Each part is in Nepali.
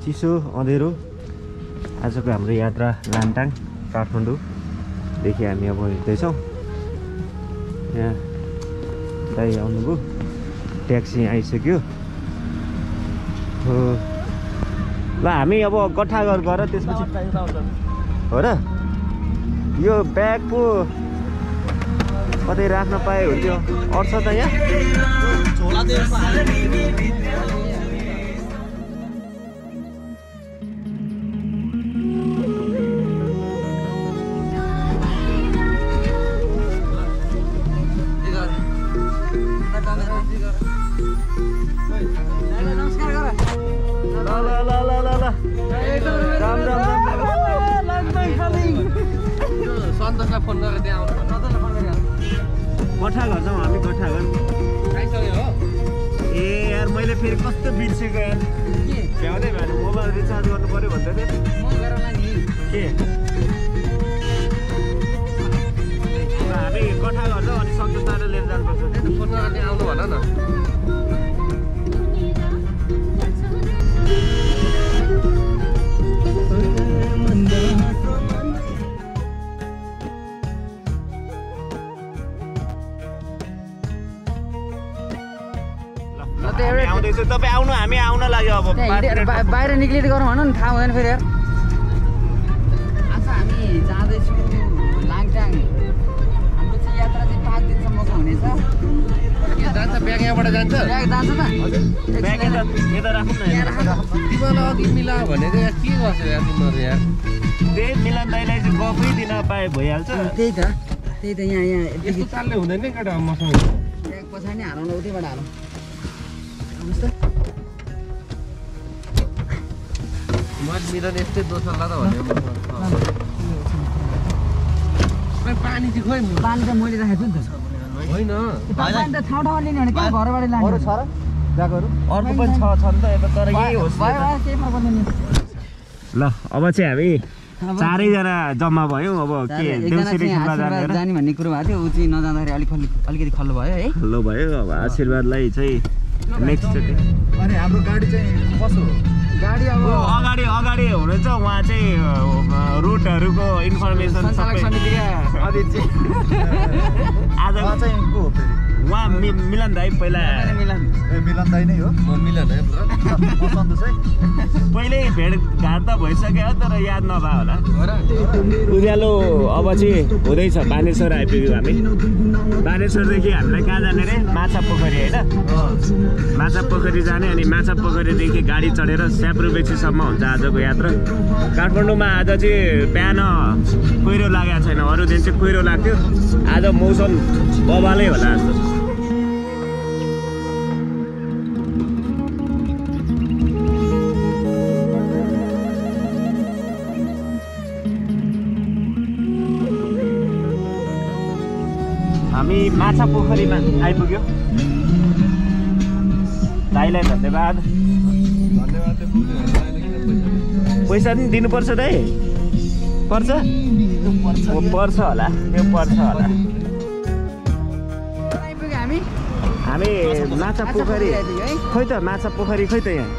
चिसो अँधेरो आजको हाम्रो यात्रा लान्टाङ काठमाडौँदेखि हामी अब हिँड्दैछौँ। यहाँ दाइ आउनुभयो, ट्याक्सी आइसक्यो। ल हामी अब गट्ठागर गर त्यसपछि हो र। यो ब्याग पो कतै राख्न पाए हुन्थ्यो। अट्छ त यहाँ गट्ठाघर जाउँ हामी। गट्ठाघर ए यार मैले फेरि कस्तो बिर्सेको यार। भ्याउँदै भएन, मोबाइल रिचार्ज गर्नु पर्यो भन्दै थियो के। हामी गट्ठाघर जाउँ अनि सन्तोष नाना लिएर जानुपर्छ। फोन गरेर आउनु भन न। तपाईँ आउनु, हामी आउन लाग्यो। अब बाहिर निक्लिएर गरौँ भन न, थाहा हुँदैन फेरि यार। आज हामी जाँदैछौँ लाङटाङ। हाम्रो चाहिँ यात्रा चाहिँ 5 दिनसम्मको हुनेछ। जान्छ ब्याग यहाँबाट जान्छ? ब्याग जान्छ त? ब्याग यता राख्नु न। तिमीलाई अघि मिलायो भने चाहिँ के गर्छ यार तिमीहरू यार। त्यही मिलन दाइलाई चाहिँ गफै दिन पाए भइहाल्छ। त्यही त यहाँ यस्तो चालले हुँदैन नि केटा मसँग। ब्याग पछाडि हालौँ न, उतैबाट हालौँ। मिलन यस्तै दोष होला त भन्यो। पानी चाहिँ खोइ, पानी त मैले राखेको छु नि त। होइन पानी त ठाउँ ठाउँमा लिने भने कहाँ घरबाट लाने? अरू छ र ब्यागहरू? अर्को पनि छ नि त यता, तर यही होस्। केही फरक पर्दैन नि। ल अब चाहिँ हामी चारैजना जम्मा भयौँ। अब के देउसिरे खेल्न जाने भन्ने कुरो भएको थियो। ऊ चाहिँ नजाँदाखेरि अलिकति खल्लो भयो है। खल्लो भयो। अब आशीर्वादलाई चाहिँ नेक्स्ट चोटि। अनि हाम्रो गाडी चाहिँ कसो हो? गाडी अब अगाडि हुनुहुन्छ उहाँ चाहिँ रुटहरूको इन्फर्मेसन सबै अध्यक्ष आज चाहिँ को हो फेरि? उहाँ मिलन दाइ पहिला। मिलन दाइ नै हो। म मिलन है सन्तोष है। पहिल्यै भेटघाट त भइसक्यो तर याद नभए होला। उज्यालो अब चाहिँ हुँदैछ। बानेश्वर आइपुग्यो हामी। बानेश्वरदेखि हामीलाई कहाँ जाने रे? माछापोखरी होइन? माछापोखरी जाने। अनि माछापोखरीदेखि गाडी चढेर स्याफ्रुबेसीसम्म हुन्छ आजको यात्रा। काठमाडौँमा आज चाहिँ बिहान कुहिरो लागेको छैन। अरू दिन चाहिँ कुहिरो लाग्थ्यो। आज मौसम बबालै होला जस्तो। हामी माछापोखरीमा आइपुग्यो। दाइलाई धन्यवाद। पैसा पनि दिनुपर्छ दाइ? पर्छ? पर्छ होला, त्यो पर्छ होला। हामी माछापोखरी खोइ त, माछापोखरी खोइ त यहाँ।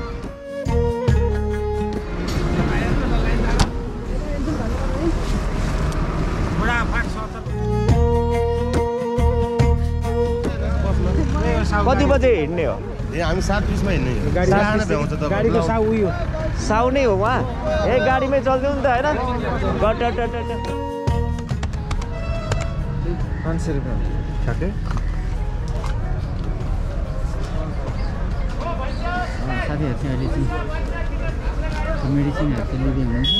कति बजे हिँड्ने हो? हामी 7:20मा हिँड्ने हो। गाडीको साउ उयो साउ नै हो उहाँ। ए गाडीमै चल्थ्यो नि त होइन? 500 रुपियाँ ठ्याक्कै। साथीहरू चाहिँ अहिले चाहिँ मेडिसिनहरू चाहिँ लिँदै हुनुहुन्छ।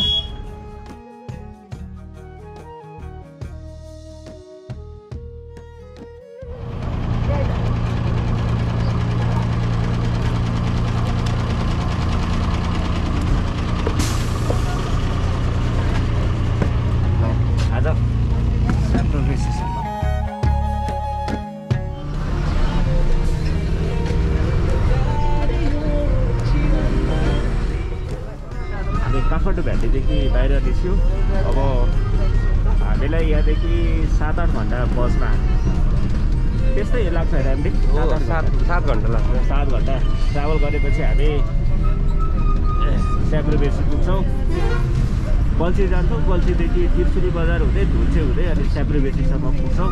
काठमाडौँ भ्यालीदेखि बाहिर निस्क्यौँ। अब हामीलाई यहाँदेखि 7-8 घन्टा बसमा त्यस्तै लाग्छ होइन हामीले? 7 घन्टा लाग्छ। 7 घन्टा ट्राभल गरेपछि हामी स्याफ्रुबेसी पुग्छौँ गल्छी जान्छौँ गल्छीदेखि त्रिशुली बजार हुँदै धुल्चे हुँदै अनि स्याफ्रुबेसीसम्म पुग्छौँ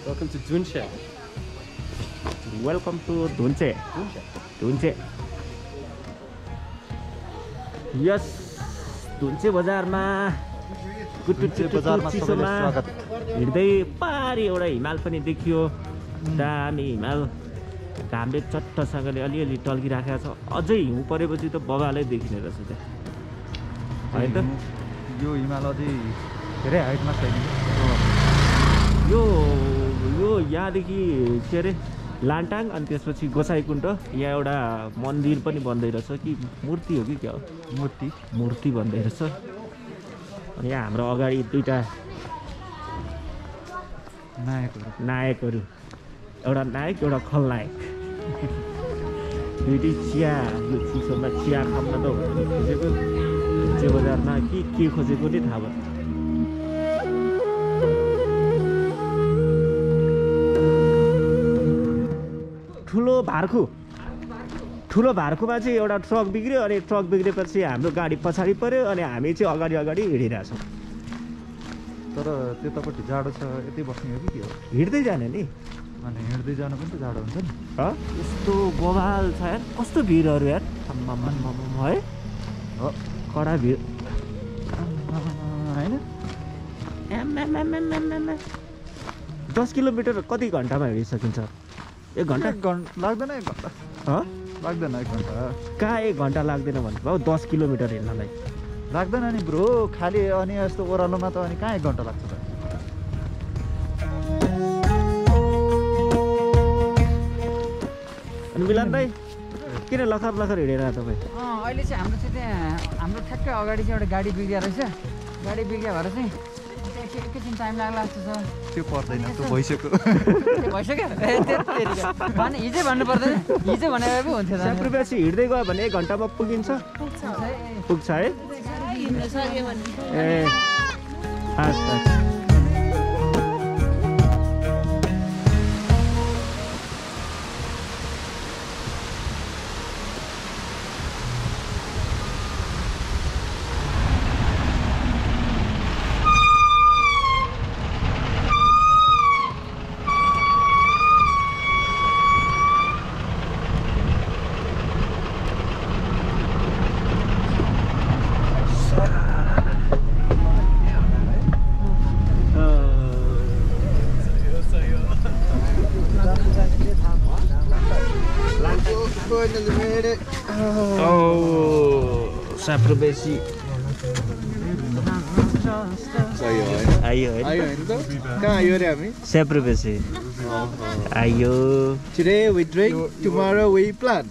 Welcome to Dunche. Welcome to Dunche. Dunche. Yes, Dunche बजारमा बजारमा चिसोमा स्वागत हिँड्दै पारी एउटा हिमाल पनि देखियो दामी हिमाल घामले चट्टसँगले अलिअलि टल्किराखेको छ अझै हिउँ परेपछि त बबालै देखिने रहेछ त्यहाँ है त यो हिमाल अझै धेरै हाइटमा छैन यो यहाँदेखि के अरे लान्टाङ अनि त्यसपछि गोसाइकुण्ड यहाँ एउटा मन्दिर पनि बन्दै रहेछ कि मूर्ति हो कि क्या हो मूर्ति बन्दै रहेछ अनि यहाँ हाम्रो अगाडि दुईटा नायकहरू एउटा नायक एउटा खलनायक दुईटै चिया यो चिसोमा चिया खान्न त खोजेको चिया बजारमा के खोजेको नि थाहा भयो ठुलो भारखुमा चाहिँ एउटा ट्रक बिग्रियो अनि ट्रक बिग्रेपछि हाम्रो गाडी पछाडि पर्यो अनि हामी चाहिँ अगाडि हिँडिरहेछौँ तर त्यतापट्टि जाडो छ यतै बस्ने हो कि के हो हिँड्दै जाने नि अनि हिँड्दै जानु पनि त जाडो हुन्छ नि यस्तो बवाल छ यार कस्तो भिडहरू यार है कडा भिड होइन 10 किलोमिटर कति घन्टामा हिँडिसकिन्छ 1 घन्टा लाग्दैन 1 घन्टा लाग्दैन 1 घन्टा कहाँ 1 घन्टा लाग्दैन भन्नु भयो 10 किलोमिटर हिँड्नलाई लाग्दैन नि ब्रो खाली अनि यस्तो ओह्रालोमा त अनि कहाँ 1 घन्टा लाग्छ त अनि मिलन भाइ किन लखर हिँडेर तपाईँ अहिले चाहिँ हाम्रो चाहिँ त्यहाँ हाम्रो ठ्याक्कै अगाडि चाहिँ एउटा गाडी बिग्रिया रहेछ गाडी बिग्रिया भएर चाहिँ एकैछिन टाइम लाग्ला जस्तो छ त्यो पर्दैन त्यो भइसक्यो हिजै भन्नु पर्दैन हिजो भनेर पो हुन्थ्यो स्याफ्रुबेसी हिँड्दै गयो भने 1 घन्टामा पुगिन्छ पुग्छ है ए अच्छा स्याफ्रुबेसी आयो कहाँ आयो रे हामी स्याफ्रुबेसी आयो Today we drink, tomorrow we plan.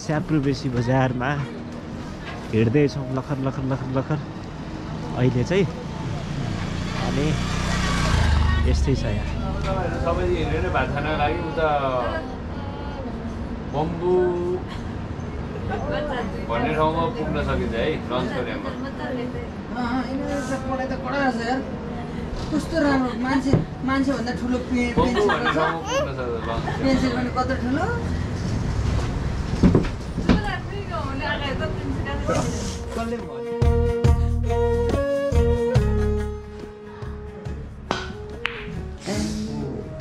Syafrubesi बजारमा हिँड्दैछौँ लखर लखर लखर लखर अहिले चाहिँ अनि यस्तै छ यहाँ सबै हिँडेर नै भात खानको लागि उता बम्बु भन्ने ठाउँमा पुग्न सकिन्छ है लन्च गरेमा पढाइ त कडा रहेछ यार कस्तो राम्रो मान्छे भन्दा ठुलो बम्बु भन्ने ठाउँमा पुग्न सक्छ लन्च पेन्सिल पनि कत्रो ठुलो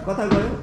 कता गयो